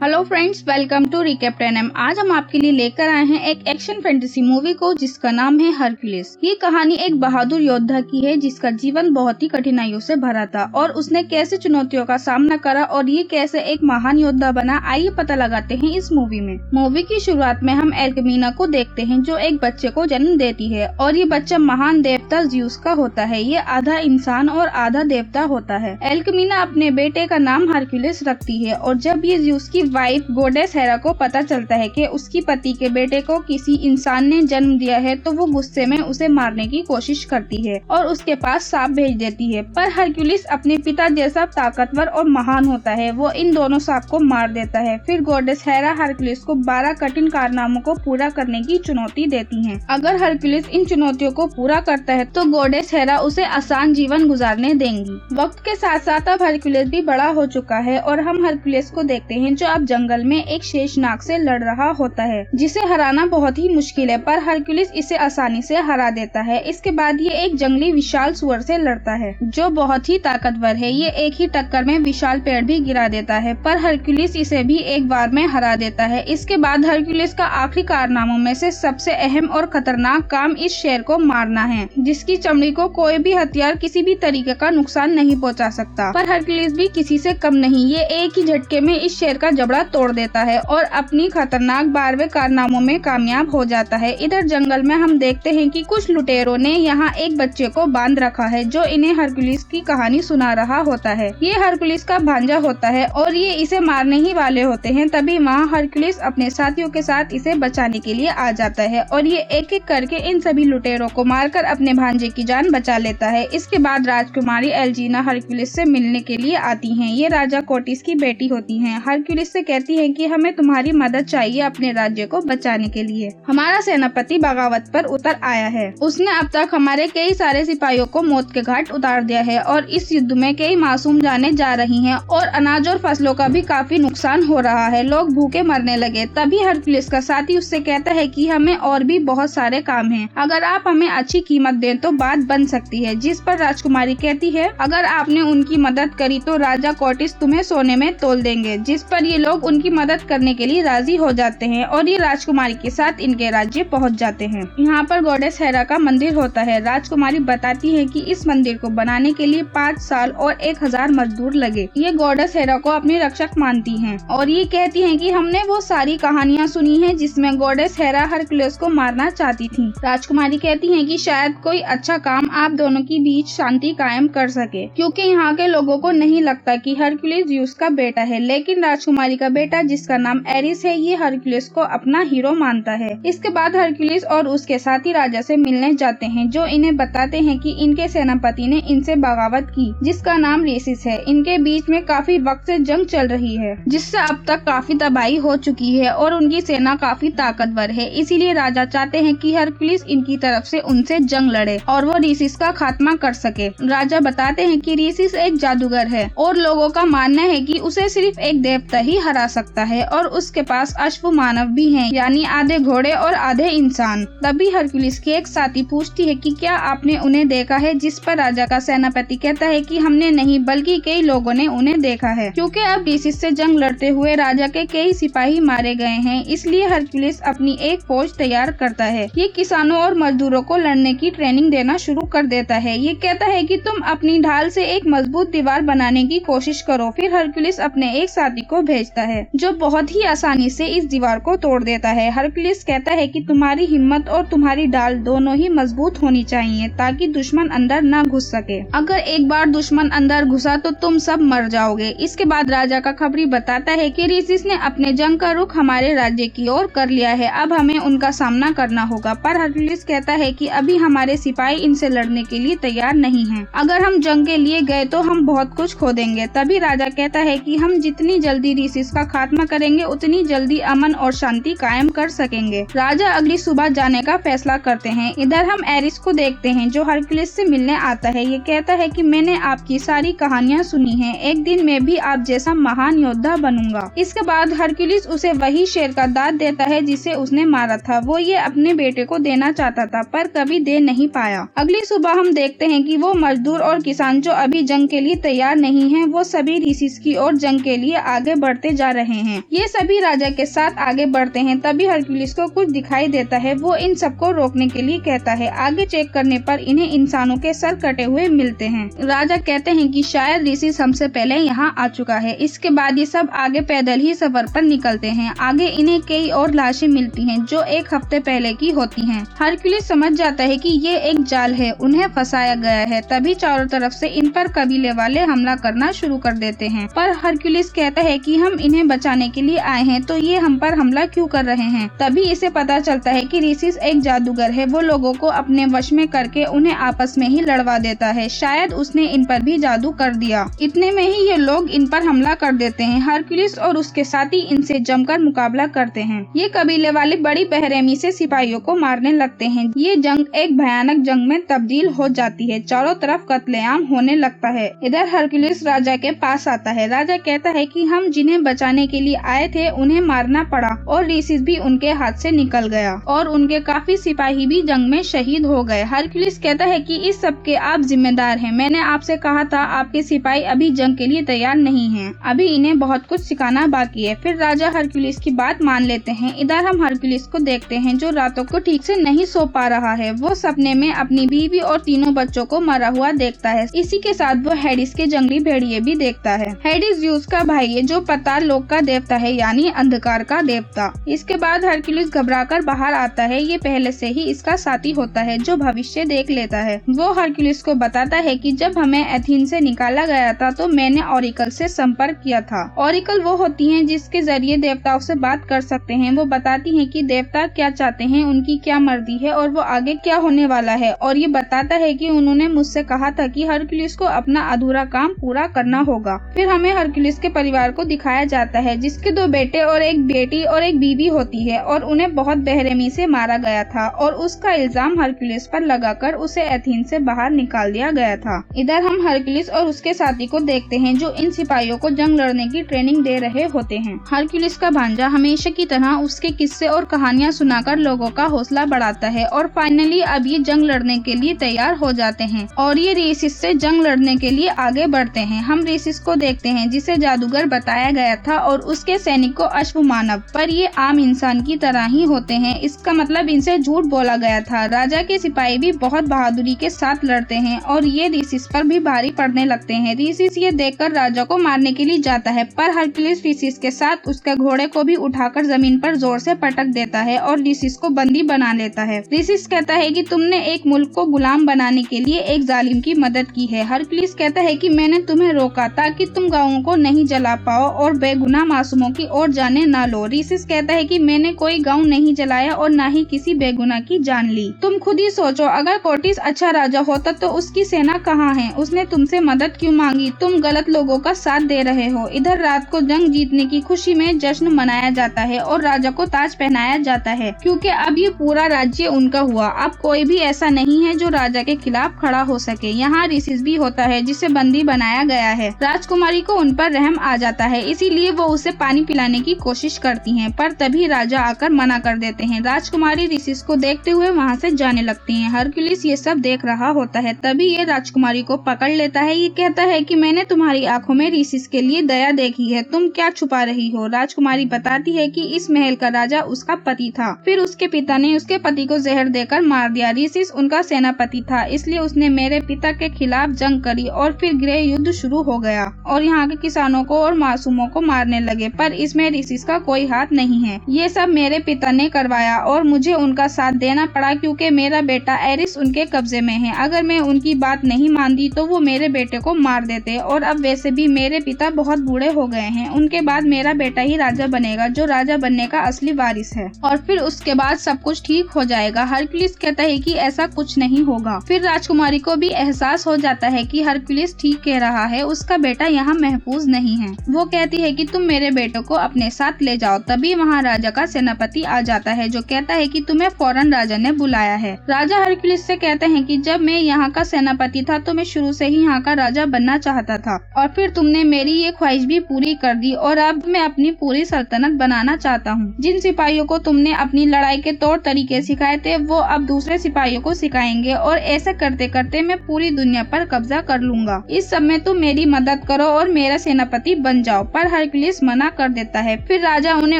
Hello friends, welcome to recap 10M। आज हम आपके लिए लेकर आए हैं एक एक्शन फैंटेसी मूवी को जिसका नाम है हरक्यूलिस। ये कहानी एक बहादुर योद्धा की है जिसका जीवन बहुत ही कठिनाइयों से भरा था और उसने कैसे चुनौतियों का सामना करा और ये कैसे एक महान योद्धा बना, आइए पता लगाते हैं इस मूवी में। मूवी की शुरुआत में हम एल्केमिना को देखते हैं जो एक बच्चे को जन्म देती है और ये बच्चा महान देवता ज़्यूस का होता है। ये आधा इंसान और आधा देवता होता है। एल्केमिना अपने बेटे का नाम हरक्यूलिस रखती है और जब ये ज़्यूस की वाइफ गोडेस हेरा को पता चलता है कि उसकी पति के बेटे को किसी इंसान ने जन्म दिया है तो वो गुस्से में उसे मारने की कोशिश करती है और उसके पास सांप भेज देती है। पर हरक्यूलिस अपने पिता जैसा ताकतवर और महान होता है, वो इन दोनों सांप को मार देता है। फिर गोडेस हेरा हरक्यूलिस को 12 कठिन कारनामों को पूरा करने की चुनौती देती है। अगर हरक्यूलिस इन चुनौतियों को पूरा करता है तो गोडेस हेरा उसे आसान जीवन गुजारने देंगी। वक्त के साथ साथ अब हरक्यूलिस भी बड़ा हो चुका है और हम हरक्यूलिस को देखते हैं जो अब जंगल में एक शेषनाग से लड़ रहा होता है जिसे हराना बहुत ही मुश्किल है, पर हरक्यूलिस इसे आसानी से हरा देता है। इसके बाद ये एक जंगली विशाल सुअर से लड़ता है जो बहुत ही ताकतवर है। ये एक ही टक्कर में विशाल पेड़ भी गिरा देता है, पर हरक्यूलिस इसे भी एक बार में हरा देता है। इसके बाद हरक्यूलिस का आखिरी कारनामों में से सबसे अहम और खतरनाक काम इस शेर को मारना है जिसकी चमड़ी को कोई भी हथियार किसी भी तरीके का नुकसान नहीं पहुंचा सकता। पर हरक्यूलिस भी किसी से कम नहीं, ये एक ही झटके में इस शेर का जबड़ा तोड़ देता है और अपनी खतरनाक 12वें कारनामों में कामयाब हो जाता है। इधर जंगल में हम देखते हैं कि कुछ लुटेरों ने यहाँ एक बच्चे को बांध रखा है जो इन्हें हरक्यूलिस की कहानी सुना रहा होता है। ये हरक्यूलिस का भांजा होता है और ये इसे मारने ही वाले होते हैं। तभी वहाँ हरक्यूलिस अपने साथियों के साथ इसे बचाने के लिए आ जाता है और ये एक एक करके इन सभी लुटेरों को मारकर अपने भांजे की जान बचा लेता है। इसके बाद राजकुमारी एल्जीना हरक्यूलिस से मिलने के लिए आती है। ये राजा कोटिस की बेटी होती है। हरक्यूलिस से कहती है कि हमें तुम्हारी मदद चाहिए अपने राज्य को बचाने के लिए। हमारा सेनापति बगावत पर उतर आया है। उसने अब तक हमारे कई सारे सिपाहियों को मौत के घाट उतार दिया है और इस युद्ध में कई मासूम जाने जा रही हैं और अनाज और फसलों का भी काफी नुकसान हो रहा है। लोग भूखे मरने लगे। तभी हरक्यूलिस का साथी उससे कहता है कि हमें और भी बहुत सारे काम हैं। अगर आप हमें अच्छी कीमत दें तो बात बन सकती है। जिस पर राजकुमारी कहती है अगर आपने उनकी मदद करी तो राजा कोटिस तुम्हें सोने में तोल देंगे। जिस पर ये लोग उनकी मदद करने के लिए राजी हो जाते हैं और ये राजकुमारी के साथ इनके राज्य पहुंच जाते हैं। यहाँ पर गोडेस हेरा का मंदिर होता है। राजकुमारी बताती है कि इस मंदिर को बनाने के लिए 5 साल और 1000 मजदूर लगे। ये गोडेस हेरा को अपनी रक्षक मानती हैं और ये कहती हैं कि हमने वो सारी कहानियाँ सुनी हैं जिसमें गोडेस हेरा हरक्यूलिस को मारना चाहती थी। राजकुमारी कहती है कि शायद कोई अच्छा काम आप दोनों के बीच शांति कायम कर सके, क्योंकि यहाँ के लोगों को नहीं लगता कि हरक्यूलिस ज़्यूस का बेटा है, लेकिन राजकुमारी का बेटा जिसका नाम एरिस है ये हरक्यूलिस को अपना हीरो मानता है। इसके बाद हरक्यूलिस और उसके साथी राजा से मिलने जाते हैं जो इन्हें बताते हैं कि इनके सेनापति ने इनसे बगावत की जिसका नाम रेसिस है। इनके बीच में काफी वक्त से जंग चल रही है जिससे अब तक काफी तबाही हो चुकी है और उनकी सेना काफी ताकतवर है। इसीलिए राजा चाहते हैं कि हरक्यूलिस इनकी तरफ से उनसे जंग लड़े और वो रेसिस का खात्मा कर सके। राजा बताते हैं कि रेसिस एक जादूगर है और लोगों का मानना है कि उसे सिर्फ एक देवता ही हरा सकता है और उसके पास अश्व मानव भी हैं, यानी आधे घोड़े और आधे इंसान। तभी हरक्यूलिस की एक साथी पूछती है कि क्या आपने उन्हें देखा है, जिस पर राजा का सेनापति कहता है कि हमने नहीं बल्कि कई लोगों ने उन्हें देखा है, क्योंकि अब रेसिस से जंग लड़ते हुए राजा के कई सिपाही मारे गए हैं। इसलिए हरक्यूलिस अपनी एक फौज तैयार करता है। ये किसानों और मजदूरों को लड़ने की ट्रेनिंग देना शुरू कर देता है। ये कहता है कि तुम अपनी ढाल से एक मजबूत दीवार बनाने की कोशिश करो। फिर हरक्यूलिस अपने एक साथी को भेजता है जो बहुत ही आसानी से इस दीवार को तोड़ देता है। हरक्यूलिस कहता है कि तुम्हारी हिम्मत और तुम्हारी ढाल दोनों ही मजबूत होनी चाहिए ताकि दुश्मन अंदर न घुस सके। अगर एक बार दुश्मन अंदर घुसा तो तुम सब मर जाओगे। इसके बाद राजा का खबरी बताता है कि रेसिस ने अपने जंग का रुख हमारे राज्य की ओर कर लिया है, अब हमें उनका सामना करना होगा। पर हरक्यूलिस कहता है कि अभी हमारे सिपाही इनसे लड़ने के लिए तैयार नहीं हैं। अगर हम जंग के लिए गए तो हम बहुत कुछ खो देंगे। तभी राजा कहता है कि हम जितनी जल्दी रेसिस का खात्मा करेंगे उतनी जल्दी अमन और शांति कायम कर सकेंगे। राजा अगली सुबह जाने का फैसला करते हैं। इधर हम एरिस को देखते हैं जो हरक्यूलिस से मिलने आता है। ये कहता है कि मैंने आपकी सारी कहानियाँ सुनी हैं, एक दिन मैं भी आप जैसा महान योद्धा बनूंगा। इसके बाद हरक्यूलिस उसे वही शेर का दांत देता है जिसे उसने मारा था। वो ये अपने बेटे को देना चाहता था पर कभी दे नहीं पाया। अगली सुबह हम देखते हैं कि वो मजदूर और किसान जो अभी जंग के लिए तैयार नहीं हैं, वो सभी रेसिस की ओर जंग के लिए आगे बढ़ते जा रहे हैं। ये सभी राजा के साथ आगे बढ़ते हैं। तभी हरक्यूलिस को कुछ दिखाई देता है। वो इन सबको रोकने के लिए कहता है। आगे चेक करने पर इन्हें इंसानों के सर कटे हुए मिलते हैं। राजा कहते हैं कि शायद ऋषिस हमसे पहले यहाँ आ चुका है। इसके बाद ये सब आगे पैदल ही सफर पर निकलते हैं। आगे इन्हें कई और लाशें मिलती हैं जो एक हफ्ते पहले की होती हैं। हरक्यूलिस समझ जाता है कि ये एक जाल है, उन्हें फंसाया गया है। तभी चारों तरफ से इन पर कबीले वाले हमला करना शुरू कर देते हैं। पर हरक्यूलिस कहता है कि हम इन्हें बचाने के लिए आए हैं, तो ये हम पर हमला क्यों कर रहे हैं। तभी इसे पता चलता है कि ऋषिस एक जादूगर है। वो लोगों को अपने वश में करके उन्हें आपस में ही लड़वा देता है। शायद उसने इन पर भी जादू कर दिया। इतने में ही ये लोग इन पर हमला कर देते हैं। हरक्यूलिस और उसके साथी इनसे जमकर मुकाबला करते हैं। ये कबीले वाले बड़ी बेरहमी से सिपाहियों को मारने लगते हैं। ये जंग एक भयानक जंग में तब्दील हो जाती है। चारों तरफ कत्लेआम होने लगता है। इधर हरक्यूलिस राजा के पास आता है। राजा कहता है कि हम जिन्हें बचाने के लिए आए थे उन्हें मारना पड़ा और ऋषिस भी उनके हाथ से निकल गया और उनके काफी सिपाही भी जंग में शहीद हो गए। हरक्यूलिस कहता है कि इस सब के आप जिम्मेदार हैं। मैंने आपसे कहा था आपके सिपाही अभी जंग के लिए तैयार नहीं हैं। अभी इन्हें बहुत कुछ सिखाना बाकी है। फिर राजा हरक्यूलिस की बात मान लेते हैं। इधर हम हरक्यूलिस को देखते हैं जो रातों को ठीक से नहीं सो पा रहा है। वो सपने में अपनी बीवी और तीनों बच्चों को मरा हुआ देखता है। इसी के साथ वो हेडिस के जंगली भेड़िए भी देखता है। हेडिस ज़्यूस का भाई है जो पाताल लोक का देवता है, यानी अंधकार का देवता। इसके बाद हरक्यूलिस घबराकर बाहर आता है। ये पहले से ही इसका साथी होता है जो भविष्य देख लेता है। वो हरक्यूलिस को बताता है कि जब हमें एथेंस से निकाला गया था तो मैंने ऑरिकल से संपर्क किया था। ऑरिकल वो होती हैं जिसके जरिए देवताओं से बात कर सकते हैं। वो बताती हैं कि देवता क्या चाहते हैं, उनकी क्या मर्जी है और वो आगे क्या होने वाला है। और ये बताता है कि उन्होंने मुझसे कहा था कि हरक्यूलिस को अपना अधूरा काम पूरा करना होगा। फिर हमें हरक्यूलिस के परिवार को दिखाया जाता है जिसके 2 बेटे और एक बेटी और एक बीवी होती है और उन्हें बहुत बेरहमी से मारा गया था और उसका इल्जाम हरक्यूलिस पर लगाकर उसे एथेंस से बाहर निकाल दिया गया था। इधर हम हरक्यूलिस और उसके साथी को देखते हैं जो इन सिपाहियों को जंग लड़ने की ट्रेनिंग दे रहे होते हैं। हरक्यूलिस का भांजा हमेशा की तरह उसके किस्से और कहानियां सुनाकर लोगों का हौसला बढ़ाता है और फाइनली अब ये जंग लड़ने के लिए तैयार हो जाते हैं और ये ऋषिस से जंग लड़ने के लिए आगे बढ़ते हैं। हम ऋषिस को देखते हैं जिसे जादूगर बताया गया था और उसके सैनिक को अश्व मानव, पर ये आम इंसान की तरह ही होते हैं। इसका मतलब इनसे झूठ बोला गया था। राजा के सिपाही भी बहुत बहादुरी के साथ लड़ते हैं और ये ऋषिस पर भी भारी पड़ने लगते हैं। ऋषिस ये देखकर राजा को मारने के लिए जाता है, पर हरक्यूलिस ऋषिस के साथ उसके घोड़े को भी उठाकर जमीन पर जोर से पटक देता है और ऋषिस को बंदी बना लेता है। ऋषिस कहता है कि तुमने एक मुल्क को गुलाम बनाने के लिए एक जालिम की मदद की है। हरक्यूलिस कहता है कि मैंने तुम्हें रोका ताकि तुम गांवों को नहीं जला पाओ और बेगुनाह मासूमों की ओर जाने न लो। ऋषिस कहता है कि मैंने कोई गांव नहीं जलाया और न ही किसी बेगुनाह की जान ली। तुम खुद ही सोचो, अगर कोटिस अच्छा राजा होता तो उसकी सेना कहाँ है? उसने तुमसे मदद क्यों मांगी? तुम गलत लोगों का साथ दे रहे हो। इधर रात को जंग जीतने की खुशी में जश्न मनाया जाता है और राजा को ताज पहनाया जाता है क्योंकि अब ये पूरा राज्य उनका हुआ। अब कोई भी ऐसा नहीं है जो राजा के खिलाफ खड़ा हो सके। यहाँ ऋषिस भी होता है जिसे बंदी बनाया गया है। राजकुमारी को उन पर रहम आ जाता है, इसीलिए वो उसे पानी पिलाने की कोशिश करती हैं, पर तभी राजा आकर मना कर देते हैं। राजकुमारी ऋषिस को देखते हुए वहाँ से जाने लगती हैं। हरक्यूलिस ये सब देख रहा होता है। तभी ये राजकुमारी को पकड़ लेता है। ये कहता है कि मैंने तुम्हारी आंखों में ऋषिस के लिए दया देखी है, तुम क्या छुपा रही हो? राजकुमारी बताती है कि इस महल का राजा उसका पति था, फिर उसके पिता ने उसके पति को जहर देकर मार दिया। ऋषिस उनका सेनापति था, इसलिए उसने मेरे पिता के खिलाफ जंग करी और फिर गृह युद्ध शुरू हो गया और यहाँ के किसानों को और मासूमों को मारने लगे, पर इसमें ऋषिस का कोई हाथ नहीं है। ये सब मेरे पिता ने करवाया और मुझे उनका साथ देना पड़ा क्योंकि मेरा बेटा एरिस उनके कब्जे में है। अगर मैं उनकी बात नहीं मानती तो वो मेरे बेटे को मार देते और अब वैसे भी मेरे पिता बहुत बूढ़े हो गए हैं। उनके बाद मेरा बेटा ही राजा बनेगा जो राजा बनने का असली वारिस है और फिर उसके बाद सब कुछ ठीक हो जाएगा। हरक्यूलिस कहता है कि ऐसा कुछ नहीं होगा। फिर राजकुमारी को भी एहसास हो जाता है कि हरक्यूलिस ठीक कह रहा है, उसका बेटा यहाँ महफूज नहीं है। वो कहती है कि तुम मेरे बेटे को अपने साथ ले जाओ। तभी वहाँ राजा का सेनापति आ जाता है जो कहता है कि तुम्हें फौरन राजा ने बुलाया है। राजा हरक्यूलिस से कहते हैं कि जब मैं यहाँ का सेनापति था तो मैं शुरू से ही यहाँ का राजा बनना चाहता था और फिर तुमने मेरी ये ख्वाहिश भी पूरी कर दी और अब मैं अपनी पूरी सल्तनत बनाना चाहता हूँ। जिन सिपाहियों को तुमने अपनी लड़ाई के तौर तरीके सिखाए थे वो अब दूसरे सिपाहियों को सिखाएंगे और ऐसा करते करते मैं पूरी दुनिया पर कब्जा कर लूंगा। इस सब में तुम मेरी मदद करो और मेरा सेनापति बन जाओ। पर हरक्यूलिस मना कर देता है। फिर राजा उन्हें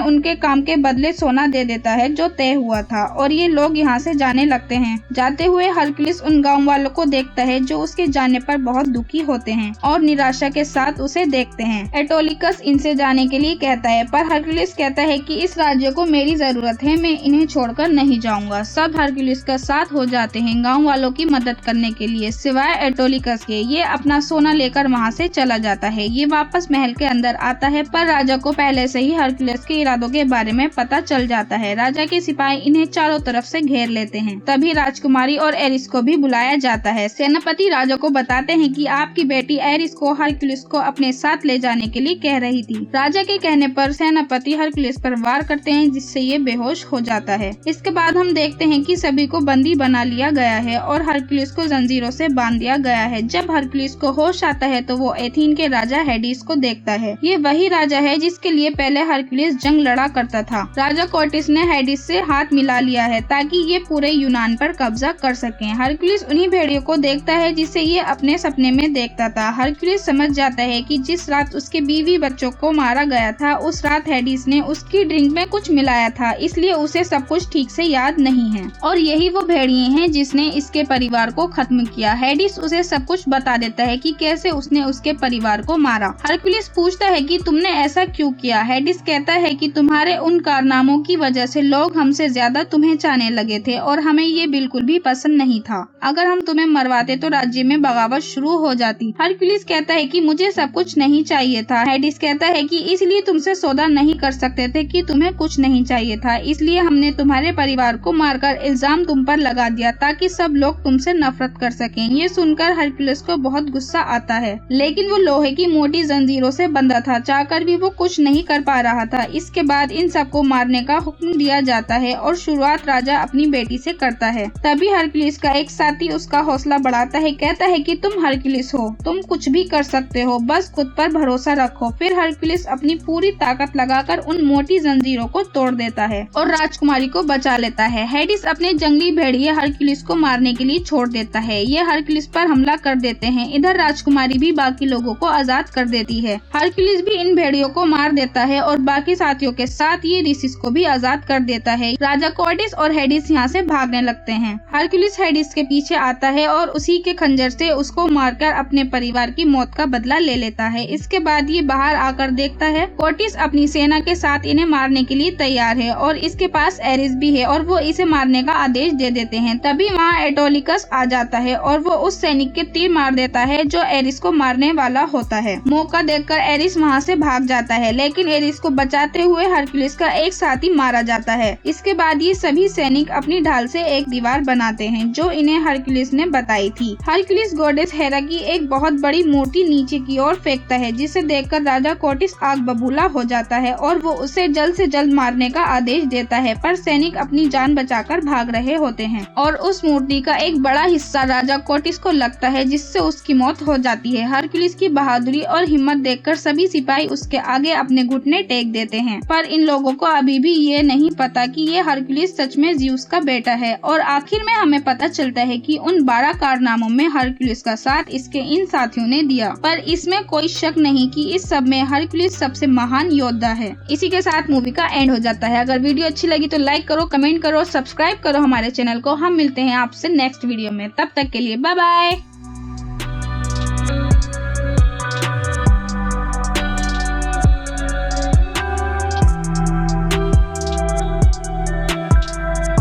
उनके काम के बदले सोना दे देता है जो तय हुआ था और ये लोग यहाँ से जाने लगते हैं। जाते हुए हरक्यूलिस उन गाँव वालों को देखता है जो उसके जाने पर बहुत दुखी होते हैं और निराशा के साथ उसे देखते हैं। एटोलिकस इनसे जाने के लिए कहता है पर हरक्यूलिस कहता है कि इस राज्य को मेरी जरूरत है, मैं इन्हें छोड़कर नहीं जाऊंगा। सब हरक्यूलिस का साथ हो जाते हैं गाँव वालों की मदद करने के लिए, सिवाय एटोलिकस के। ये अपना सोना लेकर वहाँ से चला जाता है। ये वापस महल के अंदर आता है पर राजा को पहले से ही हरक्यूलिस के इरादों के बारे में पता चल जाता है। राजा के सिपाही इन्हें चारों तरफ से घेर लेते हैं। तभी राजकुमारी और एरिस को भी बुलाया जाता है। सेनापति राजा को बताते हैं कि आपकी बेटी एरिस को हरक्यूलिस को अपने साथ ले जाने के लिए कह रही थी। राजा के कहने पर सेनापति हरक्यूलिस पर वार करते हैं जिससे ये बेहोश हो जाता है। इसके बाद हम देखते हैं कि सभी को बंदी बना लिया गया है और हरक्यूलिस को जंजीरों से बांध दिया गया है। जब हरक्यूलिस को होश आता है तो वो एथेन के राजा हेडिस को देखता है। ये वही राजा है जिसके लिए पहले हरक्यूलिस जंग लड़ा करता था। राजा कोटिस ने हेडिस से हाथ मिला लिया है ताकि ये पूरे यूनान पर कब्जा कर सकें। हरक्यूलिस उन्हीं भेड़ियों को देखता है जिसे ये अपने सपने में देखता था। हरक्यूलिस समझ जाता है कि जिस रात उसके बीवी बच्चों को मारा गया था उस रात हेडिस ने उसकी ड्रिंक में कुछ मिलाया था, इसलिए उसे सब कुछ ठीक से याद नहीं है और यही वो भेड़िए हैं जिसने इसके परिवार को खत्म किया। हेडिस उसे सब कुछ बता देता है कि कैसे उसने उसके परिवार को मारा। हरक्यूलिस पूछता है कि तुमने ऐसा क्यों किया। हेडिस कहता है कि तुम्हारे उन कारनामों की वजह से लोग हमसे ज्यादा तुम्हें चाहने लगे थे और हमें ये बिल्कुल भी पसंद नहीं था। अगर हम तुम्हें मरवाते तो राज्य में बगावत शुरू हो जाती। हरक्यूलिस कहता है कि मुझे सब कुछ नहीं चाहिए था। हेडिस कहता है कि इसलिए तुमसे सौदा नहीं कर सकते थे कि तुम्हें कुछ नहीं चाहिए था, इसलिए हमने तुम्हारे परिवार को मारकर इल्जाम तुम पर लगा दिया ताकि सब लोग तुमसे नफरत कर सकें। ये सुनकर हरक्यूलिस को बहुत गुस्सा आता है, लेकिन वो लोहे की मोटी जंजीरों से बंधा था, चाहकर भी वो कुछ नहीं कर पा रहा था। इसके बाद इन सबको मारने का हुक्म दिया जाता है और शुरुआत राजा अपनी बेटी से करता है। तभी हरक्यूलिस का एक साथी उसका हौसला बढ़ाता है, कहता है कि तुम हरक्यूलिस हो, तुम कुछ भी कर सकते हो, बस खुद पर भरोसा रखो। फिर हरक्यूलिस अपनी पूरी ताकत लगाकर उन मोटी जंजीरों को तोड़ देता है और राजकुमारी को बचा लेता है। हेडिस अपने जंगली भेड़िए हरक्यूलिस को मारने के लिए छोड़ देता है। ये हरक्यूलिस पर हमला कर देते हैं। इधर राजकुमारी भी बाकी लोगों को आजाद कर देती है। हरक्यूलिस भी इन भेड़ियों को मार देता है और बाकी साथियों के साथ ये रिसिस को भी आजाद कर देता है। राजा कोटिस और हेडिस यहाँ से भागने लगते हैं। हरक्यूलिस हेडिस के पीछे आता है और उसी के खंजर से उसको मारकर अपने परिवार की मौत का बदला ले लेता है। इसके बाद ये बाहर आकर देखता है कोटिस अपनी सेना के साथ इन्हें मारने के लिए तैयार है और इसके पास एरिस भी है और वो इसे मारने का आदेश दे देते हैं। तभी वहाँ एटोलिकस आ जाता है और वो उस सैनिक के तीर मार देता है जो एरिस को मारने वाला होता है। मौका देखकर एरिस वहाँ से भाग जाता है, लेकिन एरिस को बचाते हुए हरक्यूलिस का एक साथी मारा जाता है। इसके बाद ये सभी सैनिक अपनी ढाल से एक दीवार बनाते हैं जो इन्हें हरक्यूलिस ने बताई थी। हरक्यूलिस गॉडेस हेरा की एक बहुत बड़ी मूर्ति नीचे की ओर फेंकता है जिसे देखकर राजा कोटिस आग बबूला हो जाता है और वो उसे जल्द से जल्द मारने का आदेश देता है, पर सैनिक अपनी जान बचाकर भाग रहे होते हैं और उस मूर्ति का एक बड़ा हिस्सा राजा कोटिस को लगता है जिससे उसकी मौत हो जाती है। हरक्यूलिस की बहादुरी और हिम्मत देखकर सभी सिपाही उसके आगे अपने घुटने टेक देते हैं, पर इन लोगों को अभी भी ये नहीं पता कि ये हरक्यूलिस सच में ज़्यूस का बेटा है। और आखिर में हमें पता चलता है कि उन 12 कारनामों में हरक्यूलिस का साथ इसके इन साथियों ने दिया, पर इसमें कोई शक नहीं कि इस सब में हरक्यूलिस सबसे महान योद्धा है। इसी के साथ मूवी का एंड हो जाता है। अगर वीडियो अच्छी लगी तो लाइक करो, कमेंट करो, सब्सक्राइब करो हमारे चैनल को। हम मिलते हैं आपसे नेक्स्ट वीडियो में, तब तक के लिए बाय बाय।